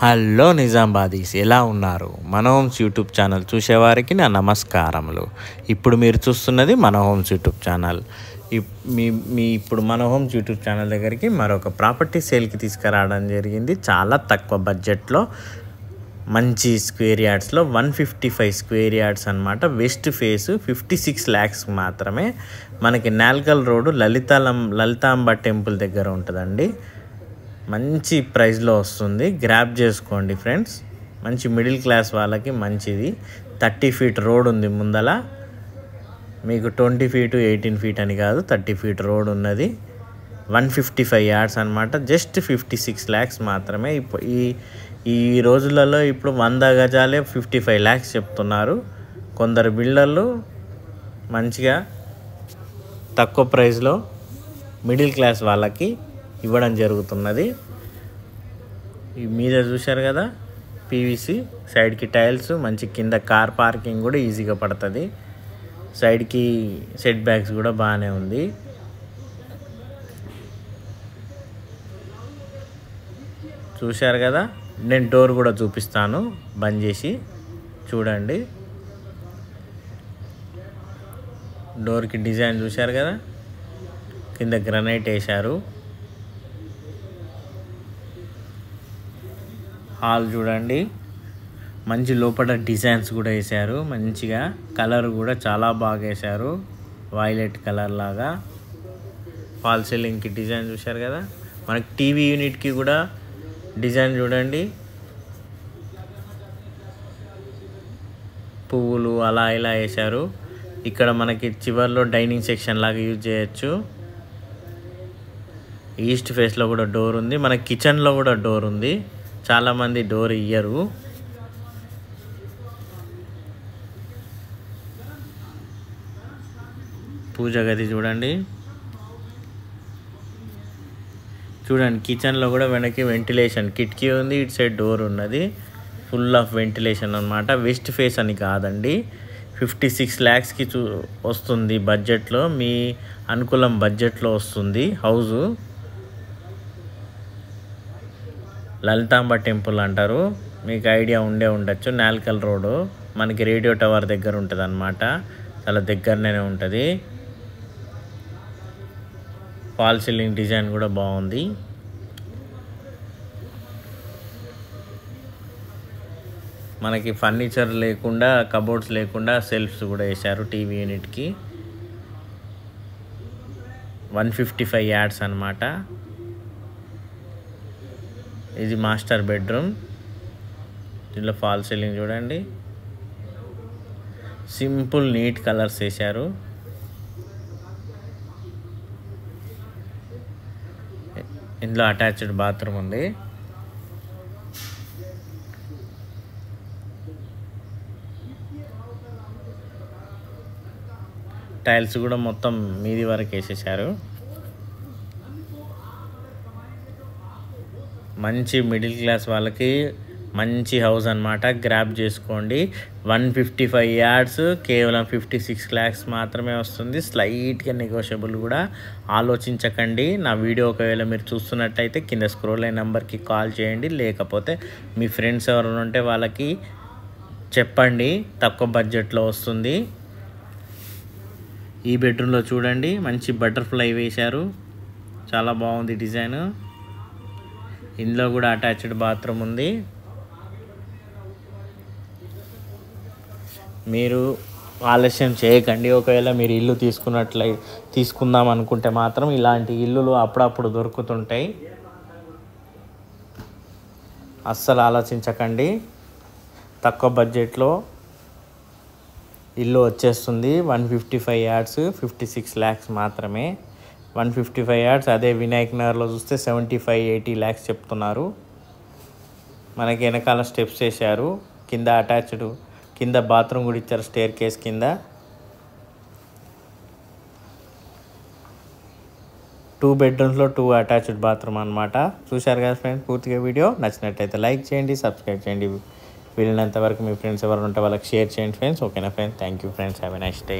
Hello నిజామాబాదీస్, ఎలా ఉన్నారు? మన హోమ్స్ యూట్యూబ్ ఛానల్ చూసేవారికి నా నమస్కారములు. ఇప్పుడు మీరు చూస్తున్నది మన హోమ్స్ యూట్యూబ్ ఛానల్. ఇప్పుడు మన హోమ్స్ యూట్యూబ్ ఛానల్ దగ్గరికి మరొక ప్రాపర్టీ సేల్కి తీసుకురావడం జరిగింది. చాలా తక్కువ బడ్జెట్లో మంచి స్క్వేర్ యార్డ్స్లో 155 స్క్వేర్ యార్డ్స్ అనమాట. వెస్ట్ ఫేసు 56 lakhs మాత్రమే. మనకి నాల్కల్ రోడ్డు లలితాంబ టెంపుల్ దగ్గర ఉంటుందండి. మంచి ప్రైస్లో వస్తుంది, గ్రాప్ చేసుకోండి ఫ్రెండ్స్. మంచి మిడిల్ క్లాస్ వాళ్ళకి మంచిది. 30 feet రోడ్ ఉంది ముందల, మీకు 20 feet 18 feet అని కాదు, 30 feet రోడ్ ఉన్నది. 155 yards అనమాట. జస్ట్ 56 lakhs మాత్రమే. ఈ రోజులలో ఇప్పుడు 100 గజాలే 55 lakhs చెప్తున్నారు. కొందరు బిల్డర్లు మంచిగా తక్కువ ప్రైస్లో మిడిల్ క్లాస్ వాళ్ళకి ఇవ్వడం జరుగుతున్నది. మీద చూశారు కదా, పీవీసీ సైడ్కి టైల్స్, మంచి కింద కార్ పార్కింగ్ కూడా ఈజీగా పడుతుంది. సైడ్కి సెట్ బ్యాక్స్ కూడా బాగానే ఉంది. చూశారు కదా, నేను డోర్ కూడా చూపిస్తాను బంద్ చేసి చూడండి. డోర్కి డిజైన్ చూశారు కదా, కింద గ్రనైట్ వేశారు. హాల్ చూడండి, మంచి లోపల డిజైన్స్ కూడా వేశారు. మంచిగా కలర్ కూడా చాలా బాగా వేశారు, వైలెట్ కలర్ లాగా. ఫాల్ సీలింగ్కి డిజైన్ చూశారు కదా. మనకి టీవీ యూనిట్కి కూడా డిజైన్ చూడండి, పువ్వులు అలా ఇలా వేశారు. ఇక్కడ మనకి చివర్లో డైనింగ్ సెక్షన్ లాగా యూజ్ చేయొచ్చు. ఈస్ట్ ఫేస్లో కూడా డోర్ ఉంది. మన కిచెన్లో కూడా డోర్ ఉంది. చాలామంది డోర్ ఇయ్యరు. పూజ గది చూడండి. కిచెన్లో కూడా వెనక్కి వెంటిలేషన్ కిటికీ ఉంది, ఇటు సైడ్ డోర్ ఉన్నది. ఫుల్ ఆఫ్ వెంటిలేషన్ అనమాట. వెస్ట్ ఫేస్ అని కాదండి. 56 lakhsకి వస్తుంది బడ్జెట్లో, మీ అనుకూలం బడ్జెట్లో వస్తుంది హౌజు. లలితాంబ టెంపుల్ అంటారు, మీకు ఐడియా ఉండొచ్చు. నాల్కల్ రోడ్డు మనకి రేడియో టవర్ దగ్గర ఉంటుంది అనమాట. చాలా దగ్గరనే ఉంటుంది. ఫాల్ సీలింగ్ డిజైన్ కూడా బాగుంది. మనకి ఫర్నిచర్ లేకుండా, కబోర్డ్స్ లేకుండా సెల్ఫ్స్ కూడా వేశారు టీవీ యూనిట్కి. 155 yards అనమాట. ఇది మాస్టర్ బెడ్రూమ్. దీంట్లో ఫాల్ సీలింగ్ చూడండి, సింపుల్ నీట్ కలర్స్ వేశారు. ఇందులో అటాచ్డ్ బాత్రూమ్ ఉంది. టైల్స్ కూడా మొత్తం మీది వరకు వేసేసారు. మంచి మిడిల్ క్లాస్ వాళ్ళకి మంచి హౌస్ అనమాట, గ్రాప్ చేసుకోండి. 155 yards, కేవలం 56 lakhs మాత్రమే వస్తుంది. స్లైట్గా నెగోషియబుల్ కూడా. ఆలోచించకండి. నా వీడియో ఒకవేళ మీరు చూస్తున్నట్టయితే కింద స్క్రోల్ అయిన నెంబర్కి కాల్ చేయండి, లేకపోతే మీ ఫ్రెండ్స్ ఎవరైనా ఉంటే వాళ్ళకి చెప్పండి, తక్కువ బడ్జెట్లో వస్తుంది. ఈ బెడ్రూమ్లో చూడండి, మంచి బటర్ఫ్లై వేశారు, చాలా బాగుంది డిజైన్. ఇందులో కూడా అటాచ్డ్ బాత్రూమ్ ఉంది. మీరు ఆలస్యం చేయకండి. ఒకవేళ మీరు ఇల్లు తీసుకుందాం అనుకుంటే మాత్రం ఇలాంటి ఇల్లులు అప్పుడప్పుడు దొరుకుతుంటాయి. అస్సలు ఆలోచించకండి. తక్కువ బడ్జెట్లో ఇల్లు వచ్చేస్తుంది. 155 yards, 56 lakhs మాత్రమే. 155 yards. అదే వినాయక్ నగర్లో చూస్తే 75-80 lakhs చెప్తున్నారు. మనకి వెనకాల స్టెప్స్ వేశారు. కింద అటాచ్డ్, కింద బాత్రూమ్ కూడా ఇచ్చారు స్టేర్ కేస్ కింద. 2 bedrooms 2 అటాచ్డ్ బాత్రూమ్ అనమాట. చూశారు కదా ఫ్రెండ్స్, పూర్తిగా వీడియో నచ్చినట్టయితే లైక్ చేయండి, సబ్స్క్రైబ్ చేయండి. వీలైనంత వరకు మీ ఫ్రెండ్స్ ఎవరు ఉంటే వాళ్ళకి షేర్ చేయండి ఫ్రెండ్స్. ఓకేనా friends? Thank you friends. Have a nice day.